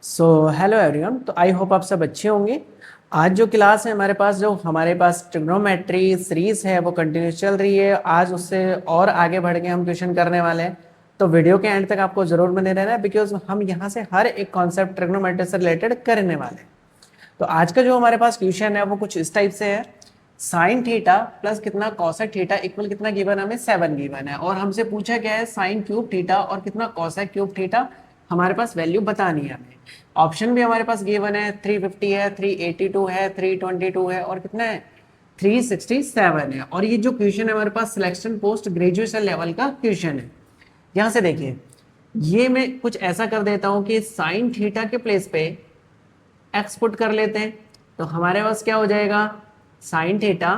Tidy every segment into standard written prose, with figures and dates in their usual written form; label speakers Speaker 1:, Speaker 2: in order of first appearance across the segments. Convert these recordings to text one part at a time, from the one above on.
Speaker 1: So hello everyone. तो I hope आप सब अच्छे होंगे। आज जो क्लास है हमारे पास ट्रिग्नोमेट्री सीरीज है वो कंटिन्यूस चल रही है। आज उससे और आगे बढ़ के हम क्वेश्चन करने वाले हैं। तो वीडियो के एंड तक आपको जरूर बने रहना है बिकॉज हम यहाँ से हर एक कॉन्सेप्ट ट्रिग्नोमेट्री से रिलेटेड करने वाले हैं। तो आज का जो हमारे पास क्वेश्चन है वो कुछ इस टाइप से है। साइन थीटा प्लस कितना कॉसेक थीटा इक्वल कितना गिवन, हमें 7 गिवन है और हमसे पूछा गया है साइन क्यूब थीटा और कितना कॉसेक क्यूब थीटा हमारे पास वैल्यू बतानी है हमें। ऑप्शन भी हमारे पास गिवन है, 350 है, 382 है, 322 है और कितना है 367 है। और ये जो क्वेश्चन है हमारे पास सिलेक्शन पोस्ट ग्रेजुएशन लेवल का क्वेश्चन है। यहाँ से देखिए, ये मैं कुछ ऐसा कर देता हूँ कि साइन थीटा के प्लेस पे एक्स पुट कर लेते हैं। तो हमारे पास क्या हो जाएगा, साइन थीटा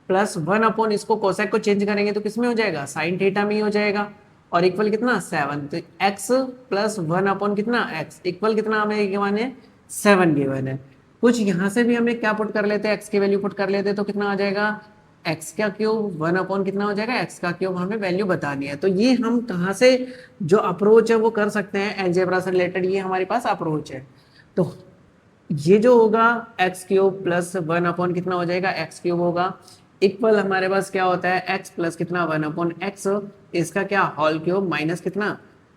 Speaker 1: प्लस 1 इसको कोसेक को चेंज करेंगे तो किस में हो जाएगा, साइन थीटा में ही हो जाएगा। और इक्वल कितना 7, तो x प्लस 1 कितना x इक्वल कितना हमें गिवन है 7 गिवन है। कुछ यहाँ से भी हमें क्या पुट कर लेते हैं, x की वैल्यू पुट कर लेते हैं तो कितना आ जाएगा x का क्यूब 1 कितना हो जाएगा x का क्यूब, हमें वैल्यू बतानी है। तो ये हम कहाँ से जो अप्रोच है वो कर सकते हैं अलजेब्रा से रिलेटेड, ये हमारे पास अप्रोच है। तो ये जो होगा एक्स क्यूब प्लस 1 कितना हो जाएगा एक्स क्यूब होगा, इक्वल हमारे पास क्या होता है एक्स प्लस कितना 1 एक्स, इसका क्या होल क्यूब माइनस कितना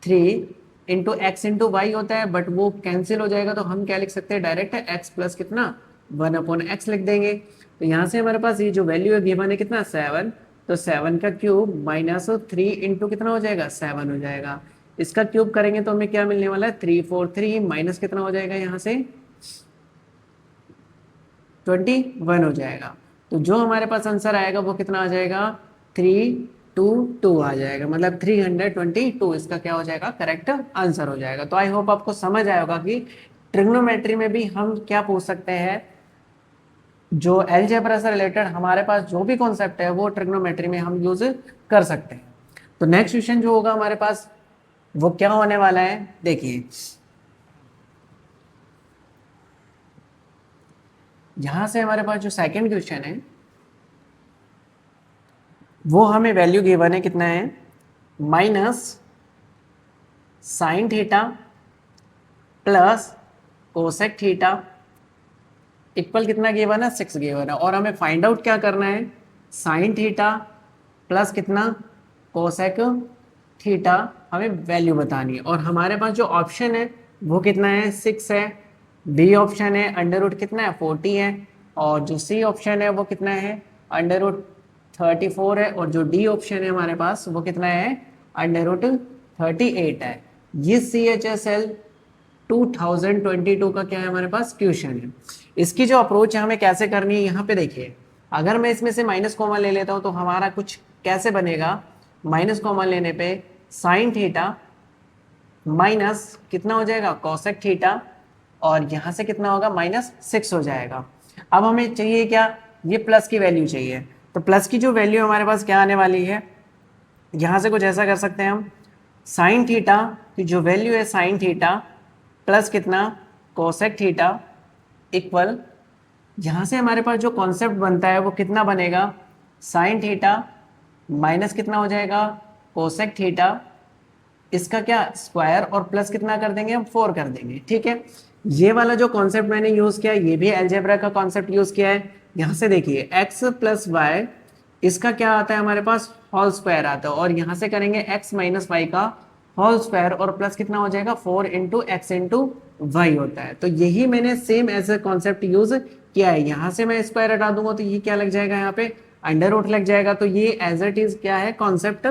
Speaker 1: 3 इंटू एक्स इंटू वाई होता है, बट वो कैंसिल हो जाएगा तो हम क्या लिख सकते हैं डायरेक्ट एक्स प्लस कितना 1 एक्स लिख देंगे। तो यहाँ से हमारे पास ये जो वैल्यू है गिवन है कितना 7, तो 7 का क्यूब माइनस 3 इंटू कितना हो जाएगा 7 हो जाएगा। इसका क्यूब करेंगे तो हमें क्या मिलने वाला है 343 माइनस कितना हो जाएगा यहाँ से 21 हो जाएगा। तो जो हमारे पास आंसर आएगा वो कितना आ जाएगा 322 आ जाएगा, मतलब 322 इसका क्या हो जाएगा करेक्ट आंसर हो जाएगा। तो आई होप आपको समझ आया होगा कि ट्रिग्नोमेट्री में भी हम क्या पूछ सकते हैं, जो अलजेब्रा से रिलेटेड हमारे पास जो भी कॉन्सेप्ट है वो ट्रिग्नोमेट्री में हम यूज कर सकते हैं। तो नेक्स्ट क्वेश्चन जो होगा हमारे पास वो क्या होने वाला है, देखिए यहां से हमारे पास जो सेकंड क्वेश्चन है वो हमें वैल्यू गिवन है कितना है minus sine theta plus cosec theta equal कितना गिवन है 6 गिवन है। और हमें फाइंड आउट क्या करना है, साइन थीटा प्लस कितना कोसेक थीटा हमें वैल्यू बतानी है। और हमारे पास जो ऑप्शन है वो कितना है 6 है, बी ऑप्शन है अंडर रूट कितना है 40 है, और जो सी ऑप्शन है वो कितना है अंडर रूट 34 है, और जो डी ऑप्शन है हमारे पास वो कितना है अंडर रूट 38 है। ये CHSL 2022 का क्या है हमारे पास क्वेश्चन है। इसकी जो अप्रोच है हमें कैसे करनी है, यहाँ पे देखिए अगर मैं इसमें से माइनस कॉमन ले लेता हूँ तो हमारा कुछ कैसे बनेगा, माइनस कॉमन लेने पे साइन थीटा माइनस कितना हो जाएगा कॉसेक थीटा, और यहाँ से कितना होगा -6 हो जाएगा। अब हमें चाहिए क्या, ये प्लस की वैल्यू चाहिए। तो प्लस की जो वैल्यू हमारे पास क्या आने वाली है, यहाँ से कुछ ऐसा कर सकते हैं हम, साइन थीटा की जो वैल्यू है साइन थीटा प्लस कितना कोसेक थीटा इक्वल, यहाँ से हमारे पास जो कॉन्सेप्ट बनता है वो कितना बनेगा साइन थीटा माइनस कितना हो जाएगा कोसेक थीटा, इसका क्या स्क्वायर और प्लस कितना कर देंगे हम 4 कर देंगे। ठीक है, ये वाला जो कॉन्सेप्ट मैंने यूज किया ये भी अलजेब्रा का कॉन्सेप्ट यूज किया है। यहाँ से देखिए x प्लस वाई इसका क्या आता है हमारे पास होल स्क्वायर आता है, और यहाँ से करेंगे x माइनस वाई का होल स्क्वायर और प्लस कितना हो जाएगा 4 इंटू एक्स इंटू वाई होता है। तो यही मैंने same as a concept use किया है। यहाँ से मैं स्क्वायर हटा दूंगा तो ये क्या लग जाएगा यहाँ पे अंडर रूट लग जाएगा। तो ये एज इट इज क्या है कॉन्सेप्ट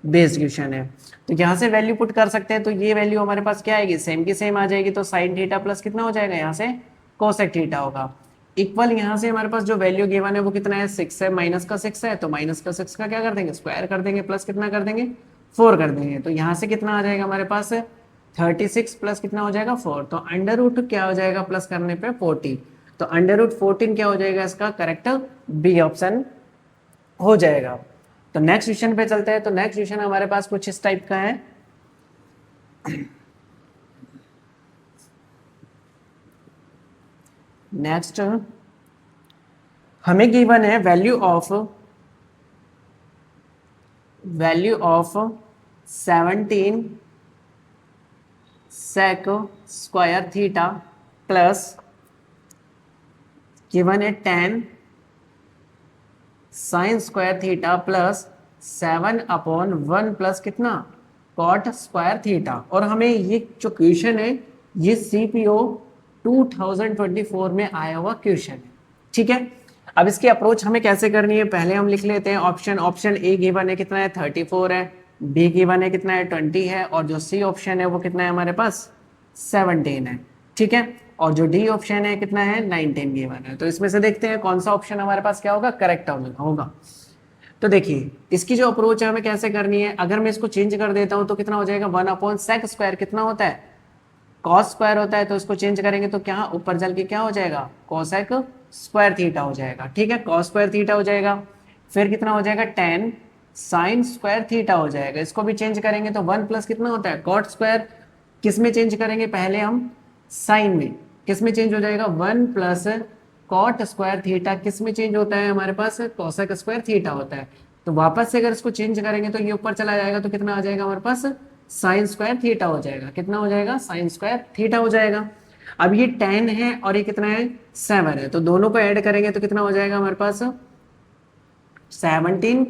Speaker 1: बेस्ड क्वेश्चन है। तो यहाँ से वैल्यू पुट कर सकते हैं, तो ये वैल्यू हमारे पास क्या आएगी सेम की सेम आ जाएगी। तो साइन थीटा प्लस कितना हो जाएगा यहाँ से कोसेक थीटा होगा, इक्वल यहाँ से हमारे पास जो वैल्यू गिवन है वो कितना है 6 है, माइनस का 6 है, तो माइनस का 6 का क्या कर देंगे स्क्वायर कर देंगे, प्लस कितना कर देंगे 4 कर देंगे। तो यहाँ से कितना आ जाएगा हमारे पास 36 प्लस कितना हो जाएगा 4, तो अंडर रूट क्या हो जाएगा प्लस करने पे 40, तो अंडर रूट 14 क्या हो जाएगा इसका करेक्ट बी ऑप्शन हो जाएगा। तो नेक्स्ट क्वेश्चन पे चलते हैं। तो नेक्स्ट क्वेश्चन हमारे पास कुछ इस टाइप का है। नेक्स्ट हमें गिवन है value of 17 sec square theta plus given है 10 sine square theta plus 7/1 plus कितना कॉट स्क्वायर थीटा। और हमें ये जो क्वेश्चन है ये CPO 2024 में आया हुआ क्वेश्चन है। ठीक है, अब इसकी अप्रोच हमें कैसे करनी है, पहले हम लिख लेते हैं ऑप्शन ए गिवन है कितना है 34 है, बी गिवन है कितना है 20 है, और जो सी ऑप्शन है वो कितना है हमारे पास 17 है। ठीक है, और जो डी ऑप्शन है कितना है 19 गिवन है। तो इसमें से देखते हैं कौन सा ऑप्शन हमारे पास क्या होगा, करेक्ट होगा। तो देखिए इसकी जो अप्रोच है हमें कैसे करनी है, अगर मैं इसको चेंज कर देता हूं तो कितना हो जाएगा 1/sec स्क्वायर कितना होता है कॉस स्क्वायर होता है, तो इसको चेंज करेंगे तो क्या ऊपर चल के क्या हो जाएगा कोसेक स्क्वायर थीटा हो जाएगा। ठीक है, कॉस स्क्वायर थीटा हो जाएगा, फिर कितना हो जाएगा 10 साइन स्क्वायर थीटा हो जाएगा। इसको भी चेंज करेंगे तो 1 प्लस कितना होता है कॉट स्क्वायर, किस में चेंज करेंगे पहले हम साइन में, किस में चेंज हो जाएगा 1 प्लस कॉट स्क्वायर थीटा किस में चेंज होता है हमारे पास कोसेक स्क्वायर थीटा होता है। तो वापस से अगर इसको चेंज करेंगे तो ये ऊपर चला जाएगा तो कितना आ जाएगा हमारे पास साइन स्क्वायर थीटा हो जाएगा। कितना हो जाएगा साइन स्क्वायर थीटा हो जाएगा। अब ये 10 है और ये कितना है 7 है, तो दोनों को ऐड करेंगे तो कितना हो जाएगा हमारे पास 17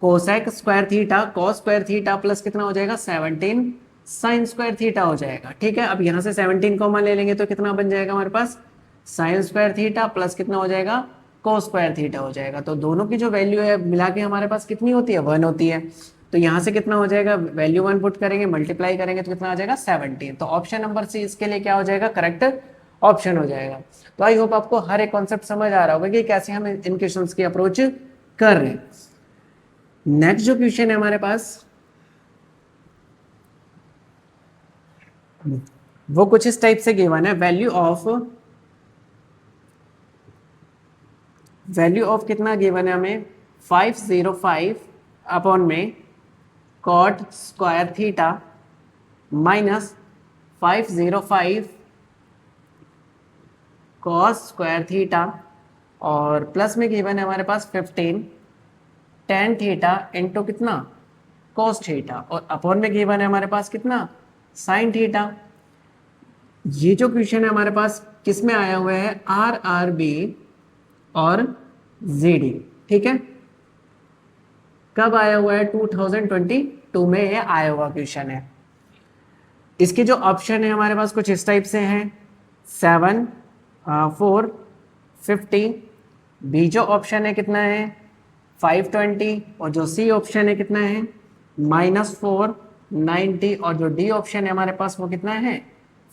Speaker 1: cosec square theta cos square theta plus कितना हो जाएगा 17 साइन स्क्वायर थीटा हो जाएगा। ठीक है, अब यहाँ से 17 कॉमन ले लेंगे तो कितना बन जाएगा हमारे पास साइन स्क्वायर थीटा प्लस कितना हो जाएगा कोस स्क्वायर थीटा हो जाएगा। तो दोनों की जो वैल्यू है मिला के हमारे पास कितनी होती है 1 होती है। तो यहाँ से कितना हो जाएगा वैल्यू 1 पुट करेंगे मल्टीप्लाई करेंगे तो कितना आ जाएगा 17। तो ऑप्शन नंबर सी इसके लिए क्या हो जाएगा करेक्ट ऑप्शन हो जाएगा। तो आई होप आपको हर एक कॉन्सेप्ट समझ आ रहा होगा कि कैसे हम इन क्वेश्चंस की अप्रोच कर रहे हैं। नेक्स्ट जो क्वेश्चन है हमारे पास वो कुछ इस टाइप से गिवन है, वैल्यू ऑफ कितना गिवन है हमें 505 अपॉन में cot square theta minus 505 cos square theta और प्लस में गिवन है हमारे पास 15 टेन थीटा इंटू कितना कॉस थीटा और अपॉन में गिवन है हमारे पास कितना साइन थीटा। ये जो क्वेश्चन है हमारे पास किस में आया हुआ है RRB और ZD। ठीक है, कब आया हुआ है 2022 में ये आया हुआ क्वेश्चन है। इसके जो ऑप्शन है हमारे पास कुछ इस टाइप से हैं 7 4 50, बी जो ऑप्शन है कितना है 520 और जो सी ऑप्शन है कितना है -4 90 और जो डी ऑप्शन है हमारे पास वो कितना है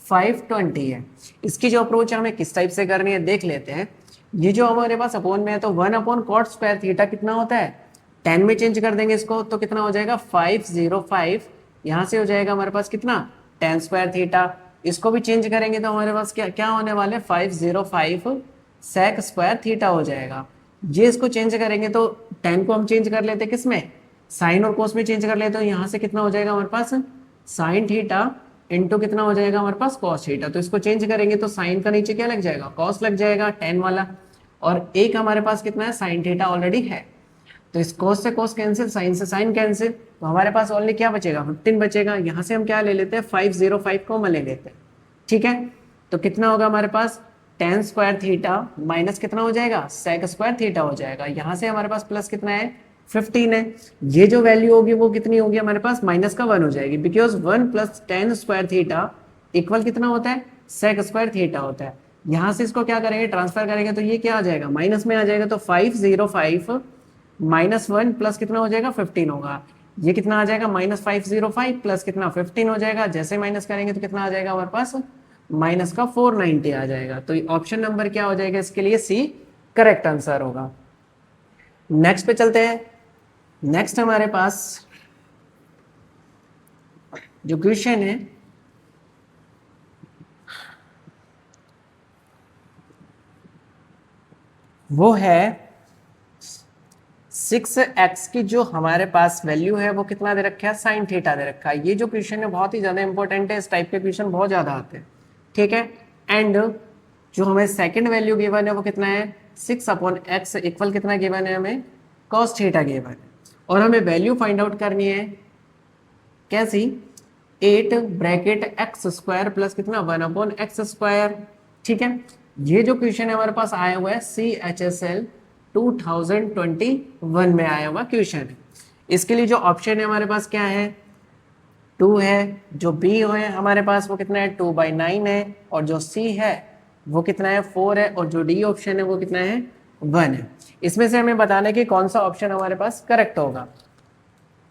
Speaker 1: 520 है। इसकी जो अप्रोच है हमें किस टाइप से करनी है देख लेते हैं। ये जो हमारे पास अपॉन में है तो 1/cot स्क्वायर थीटा कितना होता है 10 में चेंज कर देंगे इसको तो कितना हो जाएगा 505, यहाँ से हो जाएगा हमारे पास कितना 10 स्क्वायर थीटा। इसको भी चेंज करेंगे तो हमारे पास क्या क्या होने वाले 505 सेक स्क्वायर थीटा हो जाएगा। ये इसको चेंज करेंगे तो 10 को हम चेंज कर लेते किस में साइन और कोस में चेंज कर लेते तो यहाँ से कितना हो जाएगा हमारे पास साइन थीटा इंटू कितना हो जाएगा हमारे पास कॉस थीटा। तो इसको चेंज करेंगे तो साइन का नीचे क्या लग जाएगा कॉस लग जाएगा 10 वाला, और एक हमारे पास कितना है साइन थीटा ऑलरेडी है। तो इस कोस से कोस कैंसिल साइन से साइन कैंसिल, तो हमारे पास ओनली क्या बचेगा 15 बचेगा। यहाँ से हम क्या ले लेते हैं 505 को ले लेते हैं। ठीक है, तो कितना होगा हमारे पास 10 स्क्वायर थीटा माइनस कितना हो जाएगा सेक स्क्वायर थीटा हो जाएगा। यहाँ से हमारे पास प्लस कितना है 15 है। ये जो वैल्यू होगी वो कितनी होगी हमारे पास माइनस का 1 हो जाएगी, because 1 plus 10 square theta equal कितना होता है सेक स्क्वायर थीटा होता है। यहाँ से इसको क्या करेंगे ट्रांसफर करेंगे तो ये क्या आ जाएगा माइनस में आ जाएगा। तो 505 -1 प्लस कितना हो जाएगा 15 होगा। ये कितना आ जाएगा -505 प्लस कितना 15 हो जाएगा। जैसे माइनस करेंगे तो कितना आ जाएगा हमारे पास माइनस का 490 आ जाएगा। तो ऑप्शन नंबर क्या हो जाएगा इसके लिए सी करेक्ट आंसर होगा। नेक्स्ट पे चलते हैं। नेक्स्ट हमारे पास जो क्वेश्चन है वो है 6x की जो हमारे पास वैल्यू है वो कितना दे रखा है साइन थीटा दे रखा है। ये जो क्वेश्चन है बहुत ही ज़्यादा इंपॉर्टेंट है, इस टाइप के क्वेश्चन बहुत ज़्यादा आते हैं। ठीक है, एंड जो हमें सेकंड वैल्यू गिवन है वो कितना है 6/x इक्वल कितना गिवन है हमें cos थीटा गिवन है, और हमें वैल्यू फाइंड आउट करनी है कैसी 8 ब्रैकेट एक्स स्क्वायर प्लस कितना 1/x²। ठीक है, ये जो क्वेश्चन है हमारे पास आया हुआ है CHSL 2021 में आया हुआ क्वेश्चन है। इसके लिए जो ऑप्शन है हमारे पास क्या है, 2 है, जो बी है हमारे पास वो कितना है 2/9 है, और जो सी है वो कितना है 4 है, और जो डी ऑप्शन है वो कितना है 1 है। इसमें से हमें बताना है कि कौन सा ऑप्शन हमारे पास करेक्ट होगा।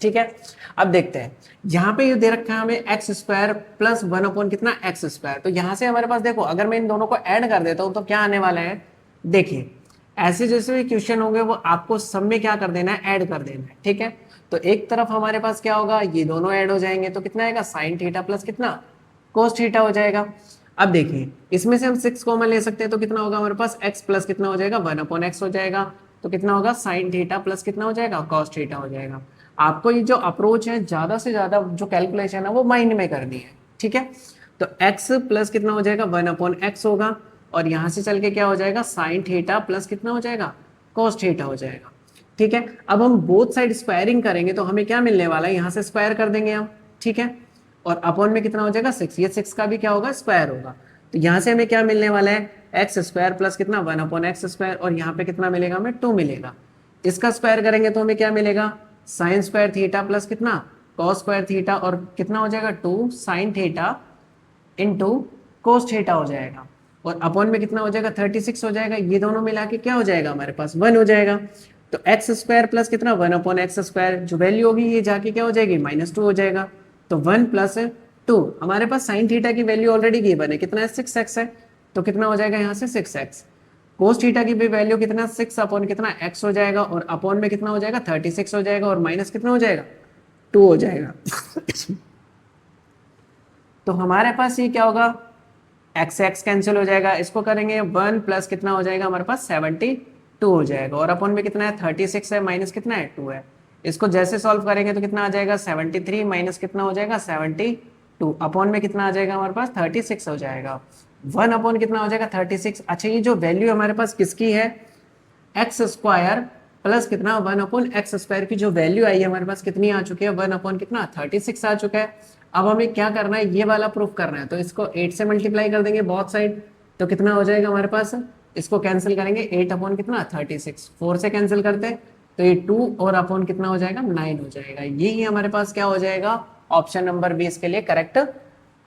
Speaker 1: ठीक है, अब देखते हैं, यहाँ पे ये दे रखा है हमें x² प्लस 1 कितना x²। तो यहाँ से हमारे पास देखो, अगर मैं इन दोनों को ऐड कर देता हूँ तो क्या आने वाला है, देखिए ऐसे जैसे भी क्वेश्चन होंगे वो आपको सब में क्या कर देना है, ऐड कर देना है। ठीक है, तो एक तरफ हमारे पास क्या होगा, ये दोनों ऐड हो जाएंगे तो कितना आएगा साइन थीटा प्लस कितना कोस थीटा हो जाएगा। अब देखिए इसमें से हम 6 कॉमन ले सकते हैं तो कितना होगा हमारे पास x प्लस कितना हो जाएगा 1/x हो जाएगा, तो कितना होगा साइन थीटा प्लस कितना हो जाएगा कॉस थीटा हो जाएगा। आपको ये जो अप्रोच है ज्यादा से ज्यादा जो कैलकुलेशन है वो माइंड में करनी है। ठीक है, तो x प्लस कितना हो जाएगा 1/x होगा, और यहाँ से चल के क्या हो जाएगा साइन थीटा प्लस कितना हो जाएगा कॉस थीटा हो जाएगा। ठीक है, अब हम बोथ साइड स्क्वायरिंग करेंगे तो हमें क्या मिलने वाला है, यहाँ से स्क्वायर कर देंगे हम। ठीक है, और अपॉन में कितना हो जाएगा 6, ये 6 का भी क्या होगा स्क्वायर होगा, तो यहाँ से हमें क्या मिलने वाला है x² प्लस कितना 1/x², और यहाँ पे कितना मिलेगा हमें 2 मिलेगा। इसका स्क्वायर करेंगे तो हमें क्या मिलेगा साइन स्क्वायर थीटा प्लस कितना कॉस स्क्वायर थीटा, और कितना हो जाएगा 2 sine theta into cos theta हो जाएगा, और अपॉन में कितना हो जाएगा 36 हो जाएगा। ये दोनों मिला के क्या हो जाएगा हमारे पास 1 हो जाएगा। तो x² प्लस कितना 1/x², जो वैल्यू होगी ये जाके क्या हो जाएगी -2 हो जाएगा। तो 1 प्लस 2, हमारे पास साइन थीटा की वैल्यू ऑलरेडी गिवन है, कितना है 6x है, तो कितना हो जाएगा यहाँ से 6x। कोस थीटा की भी वैल्यू कितना 6 अपॉन कितना x हो जाएगा, और अपॉन में कितना हो जाएगा 36 हो जाएगा, और माइनस कितना हो जाएगा 2 हो जाएगा। तो हमारे पास ये क्या होगा x कैंसिल हो जाएगा, इसको करेंगे 1 प्लस कितना हो जाएगा हमारे पास 72 हो जाएगा, और अपॉन में कितना है 36 है माइनस कितना है 2 है। इसको जैसे सॉल्व करेंगे तो कितना आ जाएगा 73 माइनस कितना हो जाएगा 72, अपॉन में कितना आ जाएगा हमारे पास 36 हो जाएगा। 1 अपॉन कितना हो जाएगा 36। अच्छा, ये जो वैल्यू हमारे पास किसकी है x² प्लस कितना 1/x² की जो वैल्यू आई है हमारे पास कितनी आ चुकी है 1 अपॉन कितना 36 आ चुका है। अब हमें क्या करना है, ये वाला प्रूफ करना है, तो इसको 8 से मल्टीप्लाई कर देंगे बहुत साइड, तो कितना हो जाएगा हमारे पास, इसको कैंसिल करेंगे 8 अपॉन कितना 36, 4 से कैंसिल करते हैं तो ये 2 और अपॉन कितना हो जाएगा 9 हो जाएगा। यही हमारे पास क्या हो जाएगा ऑप्शन नंबर 20 के लिए करेक्ट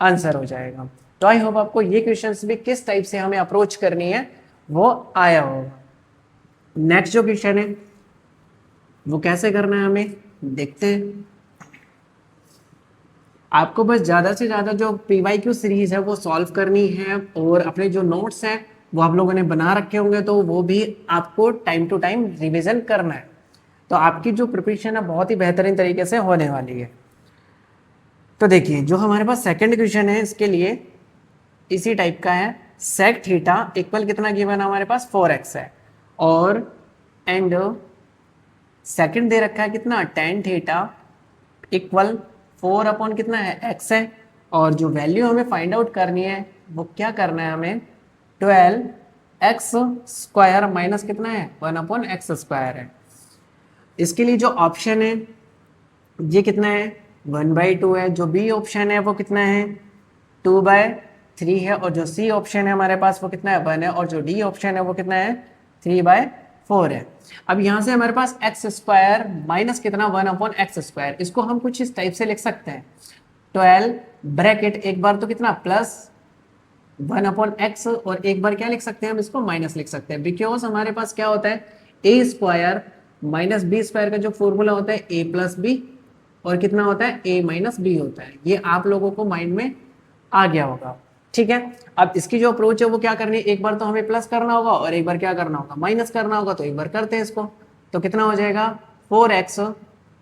Speaker 1: आंसर हो जाएगा। तो आई होप आपको ये क्वेश्चंस भी किस टाइप से हमें अप्रोच करनी है वो आया होगा। नेक्स्ट जो क्वेश्चन है वो कैसे करना है हमें देखते हैं। आपको बस ज़्यादा से ज़्यादा जो PYQ सीरीज है वो सॉल्व करनी है, और अपने जो नोट्स हैं वो आप लोगों ने बना रखे होंगे तो वो भी आपको टाइम टू टाइम रिवीजन करना है, तो आपकी जो प्रिपरेशन है बहुत ही बेहतरीन तरीके से होने वाली है। तो देखिए जो हमारे पास सेकंड क्वेश्चन है इसके लिए इसी टाइप का है, सेक थीटा इक्वल कितना गिवन है हमारे पास 4x है, और एंड सेकंड दे रखा है कितना tan थीटा इक्वल 4 अपॉन कितना है x है, और जो वैल्यू हमें फाइंड आउट करनी है वो क्या करना है हमें 12x² माइनस कितना है 1/x² है। इसके लिए जो ऑप्शन है ये कितना है 1/2 है, जो बी ऑप्शन है वो कितना है 2/3 है, और जो सी ऑप्शन है हमारे पास वो कितना है 1 है, और जो डी ऑप्शन है वो कितना है 3/4 है। अब यहाँ से हमारे पास x² माइनस कितना 1/x², इसको हम कुछ इस टाइप से लिख सकते हैं 12 ब्रैकेट एक बार तो कितना प्लस 1/x, और एक बार क्या लिख सकते हैं हम इसको माइनस लिख सकते हैं, बिकॉज हमारे पास क्या होता है a² माइनस b² का जो फॉर्मूला होता है a प्लस बी, और कितना होता है a माइनस बी होता है। ये आप लोगों को माइंड में आ गया होगा। ठीक है, अब इसकी जो अप्रोच है वो क्या करनी है, एक बार तो हमें प्लस करना होगा और एक बार क्या करना होगा माइनस करना होगा, तो एक बार करते हैं इसको, तो कितना हो जाएगा 4x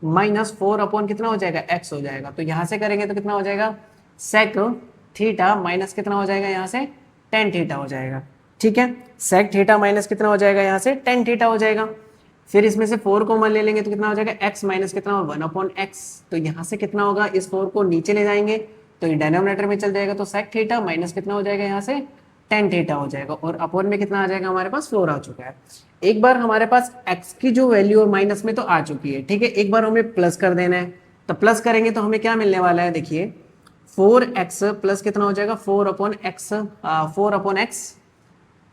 Speaker 1: माइनस 4 अपॉन कितना हो जाएगा x हो जाएगा। तो यहाँ से करेंगे तो कितना हो जाएगा सेक थीटा माइनस कितना हो जाएगा यहाँ से tan थीटा हो जाएगा। ठीक है, सेक थीटा माइनस कितना हो जाएगा यहाँ से tan थीटा हो जाएगा। फिर इसमें से 4 कॉमन ले लेंगे तो कितना हो जाएगा x माइनस कितना 1/x, तो यहाँ से कितना होगा इस 4 को नीचे ले जाएंगे तो ये डिनोमिनेटर में चल जाएगा, तो सेक थीटा माइनस कितना हो जाएगा यहाँ से tan थीटा हो जाएगा, और अपॉन में कितना आ जाएगा हमारे पास 4 आ चुका है। एक बार हमारे पास x की जो वैल्यू और माइनस में तो आ चुकी है, ठीक है, एक बार हमें प्लस कर देना है, तो प्लस करेंगे तो हमें क्या मिलने वाला है देखिए 4x प्लस कितना हो जाएगा 4/x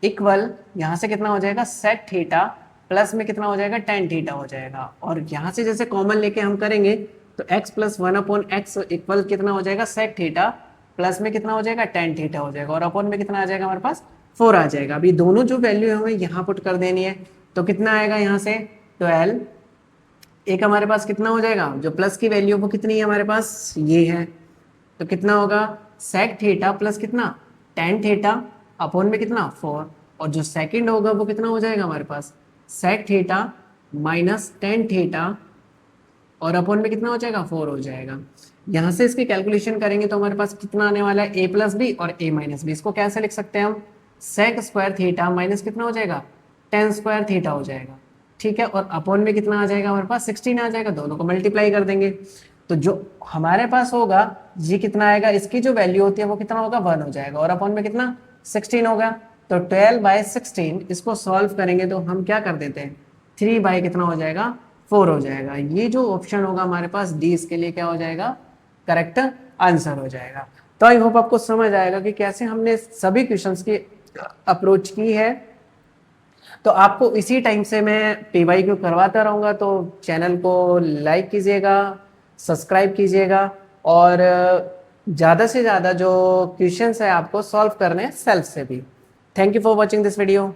Speaker 1: इक्वल यहाँ से कितना हो जाएगा सेक थीटा प्लस में कितना हो जाएगा टेन थीटा हो जाएगा। और यहाँ से जैसे कॉमन लेके हम करेंगे तो x प्लस 1/x इक्वल कितना हो जाएगा सेक थीटा प्लस में कितना हो जाएगा टेन थीटा हो जाएगा और अपॉन में कितना आ जाएगा हमारे पास 4 आ जाएगा। अभी दोनों जो वैल्यू हमें यहाँ पुट कर देनी है तो कितना आएगा यहाँ से 12। एक हमारे पास कितना हो जाएगा जो प्लस की वैल्यू वो कितनी है हमारे पास ये है तो कितना होगा सेक थीटा प्लस कितना टेन थीटा अपॉन में कितना 4 और जो सेकंड होगा वो कितना हो जाएगा हमारे पास sec theta minus ten theta और अपॉन में कितना हो जाएगा 4 हो जाएगा। यहाँ से इसकी कैलकुलेशन करेंगे तो हमारे पास कितना आने वाला है a प्लस बी और a माइनस बी। इसको कैसे लिख सकते हैं हम सेक स्क्वायर थीटा माइनस कितना हो जाएगा टेन स्क्वायर थीटा हो जाएगा। ठीक है और अपॉन में कितना आ जाएगा हमारे पास 16 आ जाएगा। दोनों को मल्टीप्लाई कर देंगे तो जो हमारे पास होगा ये कितना आएगा इसकी जो वैल्यू होती है वो कितना होगा 1 हो जाएगा और अपॉन में कितना 16 होगा। तो 12/16 इसको सॉल्व करेंगे तो हम क्या कर देते हैं 3 बाई कितना हो जाएगा 4 हो जाएगा। ये जो ऑप्शन होगा हमारे पास डी इसके लिए क्या हो जाएगा करेक्ट आंसर हो जाएगा। तो आई होप आपको समझ आएगा कि कैसे हमने सभी क्वेश्चंस की अप्रोच की है। तो आपको इसी टाइम से मैं PYQ करवाता रहूँगा तो चैनल को लाइक कीजिएगा सब्सक्राइब कीजिएगा और ज़्यादा से ज़्यादा जो क्वेश्चंस है आपको सॉल्व करने हैं सेल्फ से भी। Thank you for watching this video.